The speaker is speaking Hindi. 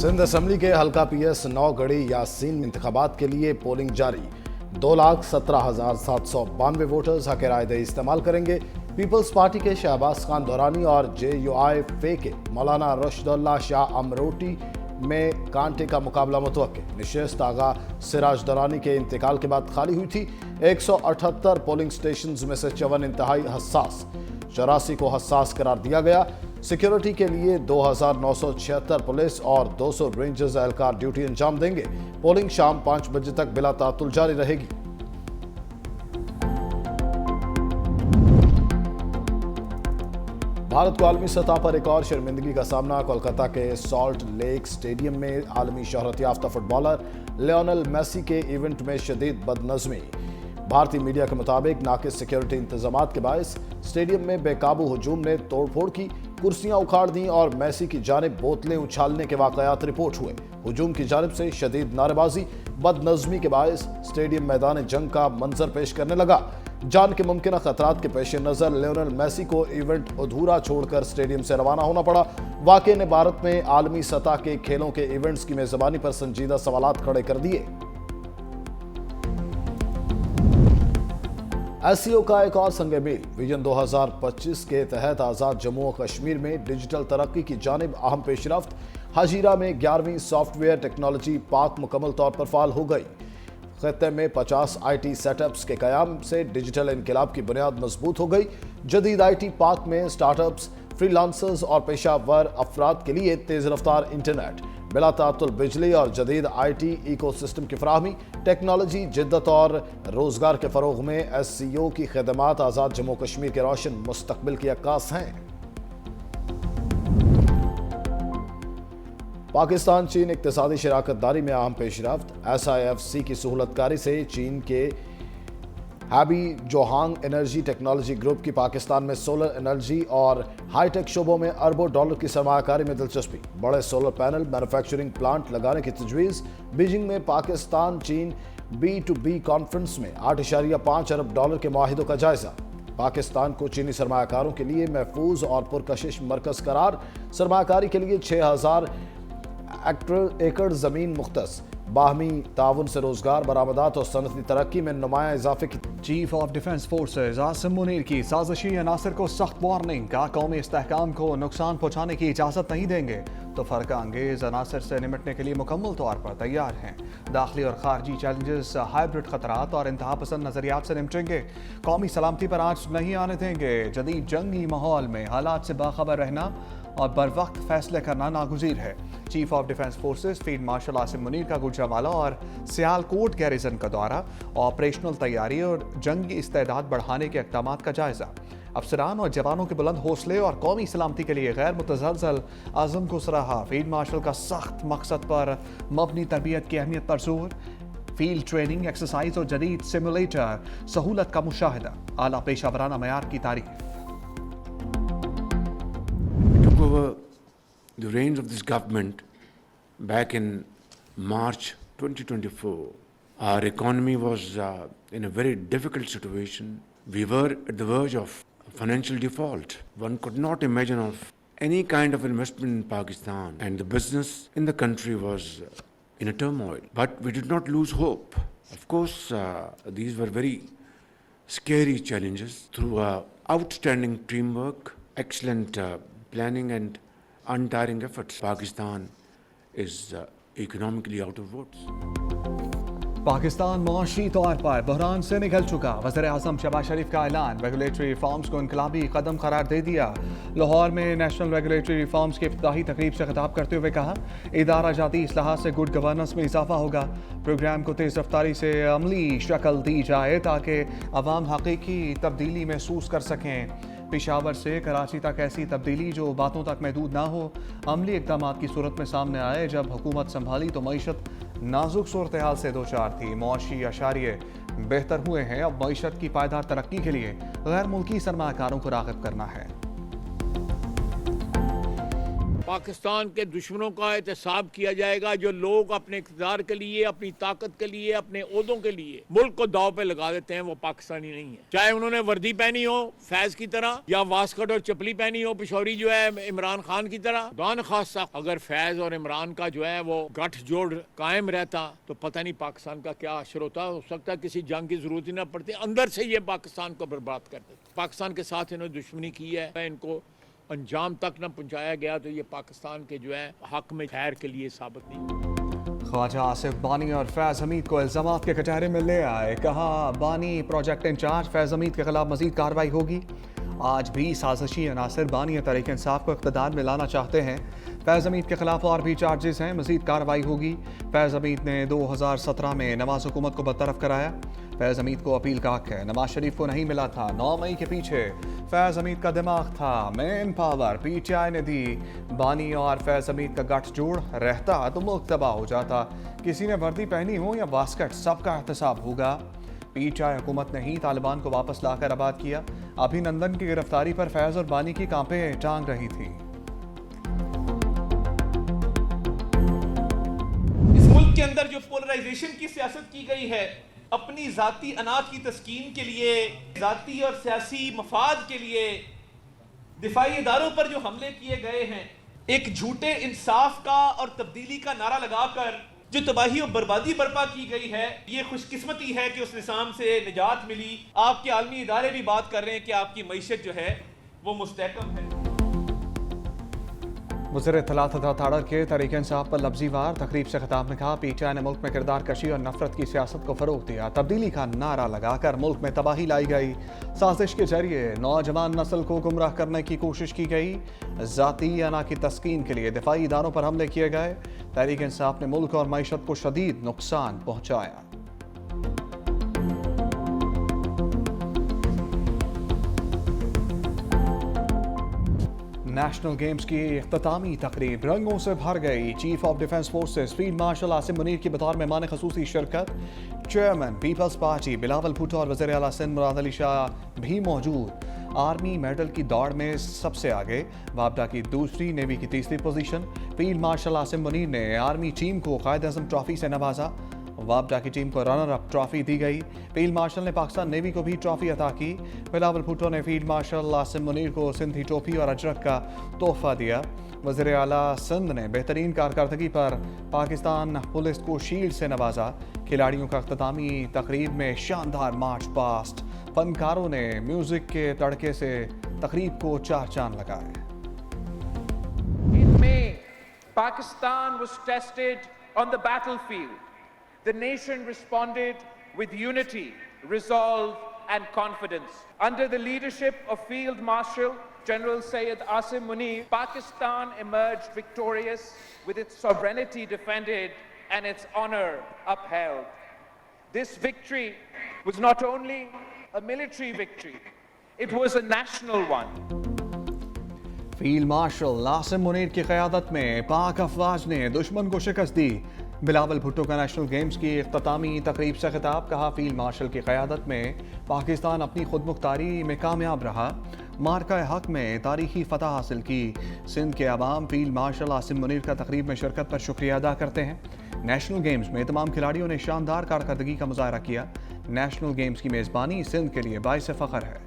सिंध असम्बली के हल्का PS 9 गढ़ी यासीन इंतखाबात के लिए पोलिंग जारी। 2,17,792 वोटर्स हक रायदही इस्तेमाल करेंगे। पीपल्स पार्टी के शहबाज खान दुरानी और JUI-FE के मौलाना रशदुल्ला शाह अमरोटी में कांटे का मुकाबला मुतवक्के। निशस्त आगा सिराज दुरानी के इंतकाल के बाद खाली हुई थी। 178 पोलिंग स्टेशन में से 54 इंतहाई हसास, 84 को हसास करार दिया गया। सिक्योरिटी के लिए 2,976 पुलिस और 200 रेंजर्स एहलकार ड्यूटी अंजाम देंगे। पोलिंग शाम 5 बजे तक बिला तातुल जारी रहेगी। भारत को आलमी सतह पर एक और शर्मिंदगी का सामना। कोलकाता के सॉल्ट लेक स्टेडियम में आलमी शोहरत याफ्ता फुटबॉलर लियोनेल मेसी के इवेंट में शदीद बदनज़मी। भारतीय मीडिया के मुताबिक नाकिस सिक्योरिटी इंतजामात के बायस स्टेडियम में बेकाबू हुजूम ने तोड़फोड़ की, कुर्सियां उखाड़ दी और मेसी की जानिब बोतलें उछालने के वाकयात रिपोर्ट हुए। हुजूम की जानिब से शदीद नारेबाजी, बदनज़मी के बायस स्टेडियम मैदान जंग का मंजर पेश करने लगा। जान के मुमकिन खतरात के पेश नज़र लियोनेल मेसी को इवेंट अधूरा छोड़कर स्टेडियम से रवाना होना पड़ा। वाक़े ने भारत में आलमी सतह के खेलों के इवेंट्स की मेजबानी पर संजीदा सवालात खड़े कर दिए। SEO का एक और संग मील। विजन 2025 के तहत आज़ाद जम्मू और कश्मीर में डिजिटल तरक्की की जानिब अहम पेशरफ्त। हजीरा में 11वीं सॉफ्टवेयर टेक्नोलॉजी पार्क मुकम्मल तौर पर फाल हो गई। खत्ते में 50 IT सेटअप्स के कयाम से डिजिटल इनकलाब की बुनियाद मजबूत हो गई। जदीद IT पार्क में स्टार्टअप्स, फ्रीलांसर्स और पेशावर अफराद के लिए तेज रफ्तार इंटरनेट, बिला तातुल बिजली और जदीद IT इकोसिस्टम की फराहमी, टेक्नोलॉजी, जिद्दत और रोजगार के फरोग में SEO की खदमात आज़ाद जम्मू कश्मीर के रोशन मुस्तकबिल की अक्कास हैं। पाकिस्तान चीन इक्तिसादी शराकतदारी में अहम पेशरफ्त। SIFC की सहूलतकारी से चीन के हैबी जोहांग एनर्जी टेक्नोलॉजी ग्रुप की पाकिस्तान में सोलर एनर्जी और हाईटेक शोबों में अरबों डॉलर की सरमायाकारी में दिलचस्पी। बड़े सोलर पैनल मैन्युफैक्चरिंग प्लांट लगाने की तजवीज़। बीजिंग में पाकिस्तान चीन B2B कॉन्फ्रेंस में $8.5 अरब के मुआहिदों का जायजा। पाकिस्तान को चीनी सरमायाकारों के लिए महफूज और पुरकशिश मरकज करार। सरमायाकारी के लिए 6,000 एकड़ ज़मीन मुख्तस। बाहमी ताउन से रोजगार, बरामदात और सनती तरक्की में नुमाया इजाफे की। Chief of defence forces Asim Munir की साजिशी अनासर को सख्त वार्निंग का। कौमी इस्तेहकाम को नुकसान पहुँचाने की इजाज़त नहीं देंगे तो फ़र्क अंगेज अनासर से निमटने के लिए मुकम्मल तौर पर तैयार हैं। दाखिली और खारजी चैलेंजेस, हाइब्रिड खतरात और इंतहा पसंद नज़रियात से निपटेंगे। कौमी सलामती पर आँच नहीं आने देंगे। जदीद जंगी माहौल में हालात से बाखबर रहना और बर वक्त फैसले करना नागुज़ीर है। Chief of defence forces field marshal Asim Munir का गुजरांवाला और सियालकोट गैरिजन का दौरा। ऑपरेशनल तैयारी और जंगी इस्तेदाद बढ़ाने के इक़दाम का जायजा। अफसरान और जवानों के बुलंद हौसले और कौमी सलामती के लिए गैर मुतज़लज़ल आज़म को सराहा। फील्ड मार्शल का सख्त मकसद पर मबनी तरबियत की अहमियत पर जोर। फील्ड ट्रेनिंग, एक्सरसाइज और जदीद सिमुलेटर सहूलत का मुशाहिदा। आला पेशावराना मयार की तारीफ। Over the reins of this government back in March 2024, our economy was in a very difficult situation. We were at the verge of financial default. One could not imagine of any kind of investment in Pakistan, and the business in the country was in a turmoil. But we did not lose hope. Of course, these were very scary challenges. Through outstanding teamwork, excellent planning and untiring efforts, Pakistan is economically out of woods. Pakistan मुआशी तौर पर बहरान से निकल चुका। वज़ीर-ए-आज़म शहबाज शरीफ का ऐलान। रेगुलेटरी रिफॉर्म्स को इनकलाबी कदम करार दे दिया। लाहौर में नेशनल रेगुलेटरी रिफॉर्म्स की इफ्तिताही तकरीब से खिताब करते हुए कहा, इदारा जाती इस्लाहात से गुड गवर्नेंस में इजाफा होगा। प्रोग्राम को तेज़ रफ्तारी से अमली शक्ल दी जाए ताकि अवाम हकीकी तब्दीली महसूस कर सकें। पेशावर से कराची तक ऐसी तब्दीली जो बातों तक महदूद ना हो, अमली इक़दाम की सूरत में सामने आए। जब हुकूमत संभाली तो मईशत नाजुक सूरत हाल से दो चार थी। मुआशी अशारिये बेहतर हुए हैं। अब मईशत की पायदार तरक्की के लिए गैर मुल्की सरमायाकारों को राग़िब करना है। पाकिस्तान के दुश्मनों का एहतसाब किया जाएगा जो लोग अपने इक़्तिदार के लिए, अपनी ताकत के लिए, अपने ओहदों के लिए मुल्क को दाव पे लगा देते हैं, वो पाकिस्तानी नहीं है। चाहे उन्होंने वर्दी पहनी हो फैज की तरह या वास्कट और चपली पहनी हो पिशौरी जो है इमरान खान की तरह। दान खासा अगर फैज और इमरान का जो है वो गठजोड़ कायम रहता तो पता नहीं पाकिस्तान का क्या असर होता। हो सकता है किसी जंग की जरूरत ही ना पड़ती, अंदर से ये पाकिस्तान को बर्बाद कर देते। पाकिस्तान के साथ इन्होंने दुश्मनी की है, इनको अंजाम तक न पहुंचाया गया तो ये पाकिस्तान के जो है हक में खैर के लिए साबित नहीं। ख्वाजा आसिफ बानी और फैज़ हमीद को इल्ज़ामात के कटहरे में ले आए, कहा बानी प्रोजेक्ट इंचार्ज, फैज़ हमीद के खिलाफ मजीद कार्रवाई होगी। आज भी साजिशी अनासर बानी तहरीक इंसाफ को इक़्तिदार में लाना चाहते हैं। फैज़ हमीद के खिलाफ और भी चार्जेस हैं, मजीद कार्रवाई होगी। फैज़ हमीद ने 2017 में नवाज हुकूमत को बरतरफ कराया। फैज़ हमीद को अपील का हक है, नवाज शरीफ को नहीं मिला था। 9 मई के पीछे फैज़ हमीद का दिमाग था, मैन पावर PTI ने दी। बानी और फैज़ हमीद का गठजोड़ रहता तो मुल्क तबाह हो जाता। किसी ने वर्दी पहनी हो या बास्केट, सबका एहतसाब होगा। PTI हुकूमत ने ही तालिबान को वापस लाकर आबाद किया। अभिनंदन की गिरफ्तारी पर फैज़ और बानी की कांपे टांग रही थी। इस मुल्क के अंदर जो पोलराइजेशन की सियासत की गई है, अपनी जाती अनाज की तस्कीन के लिए, जाती और सियासी मफाद के लिए दिफाई इदारों पर जो हमले किए गए हैं, एक झूठे इंसाफ का और तब्दीली का नारा लगाकर जो तबाही और बर्बादी बर्पा की गई है, ये खुशकिस्मती है कि उस निज़ाम से निजात मिली। आपके आलमी इदारे भी बात कर रहे हैं कि आपकी मईशत जो है वो मुस्तहकम है। वज़ीर इत्तलात ताड़र के तहरीक इंसाफ पर लफ्ज़ी वार तकरीब से खिताब में कहा, PTI ने मुल्क में किरदार कशी और नफरत की सियासत को फ़रोग़ दिया। तब्दीली का नारा लगाकर मुल्क में तबाही लाई गई। साजिश के जरिए नौजवान नस्ल को गुमराह करने की कोशिश की गई। ज़ाती अना की तस्कीन के लिए दिफाई इदारों पर हमले किए गए। तहरीक इंसाफ ने मुल्क और मईशत को शदीद नुकसान पहुँचाया। नेशनल गेम्स की इख्तितामी तकरीब रंगों से भर गई। Chief of defence forces field marshal Asim Munir की बतौर मेहमान खसूसी शिरकत। Chairman peoples party Bilawal Bhutto और वज़ीर आला सिंध मुराद अली शाह भी मौजूद। आर्मी मेडल की दौड़ में सबसे आगे, वापडा की दूसरी, नेवी की तीसरी position. Field marshal Asim Munir ने आर्मी टीम को कायद-ए-आज़म ट्रॉफी से नवाजा। वापडा की टीम को रनर अप ट्रॉफी दी गई। फील्ड मार्शल ने पाकिस्तान नेवी को भी ट्रॉफी अता की। बिलावल भुट्टो ने फील्ड मार्शल आसिम मुनीर को सिंधी टोपी और अजरक का तोहफा दिया। वज़ीर आला सिंध ने बेहतरीन कारकर्दगी पर पाकिस्तान पुलिस को शील्ड से नवाजा। खिलाड़ियों का इख्तितामी तकरीब में शानदार मार्च पास्ट। फनकारों ने म्यूजिक के तड़के से तकरीब को चार चांद लगाए। In May, Pakistan was tested on the battlefield. The nation responded with unity, resolve, and confidence. Under the leadership of Field Marshal General Syed Asim Munir, Pakistan emerged victorious with its sovereignty defended and its honor upheld. This victory was not only a military victory, it was a national one. Field marshal Asim Munir की क़यादत में पाक अफवाज ने दुश्मन को शिकस्त दी। बिलावल भुट्टो का नेशनल गेम्स की इख्तितामी तकरीब से खिताब, कहा फील्ड मार्शल की क़यादत में पाकिस्तान अपनी खुद मुख्तारी में कामयाब रहा। मार्का हक में तारीखी फतह हासिल की। सिंध के अवाम फील्ड मार्शल आसिम मुनीर का तकरीब में शिरकत पर शुक्रिया अदा करते हैं। नेशनल गेम्स में तमाम खिलाड़ियों ने शानदार कारकर्दगी का मुजाहरा किया। नेशनल गेम्स की मेज़बानी सिंध के लिए बाइस फ़ख्र है।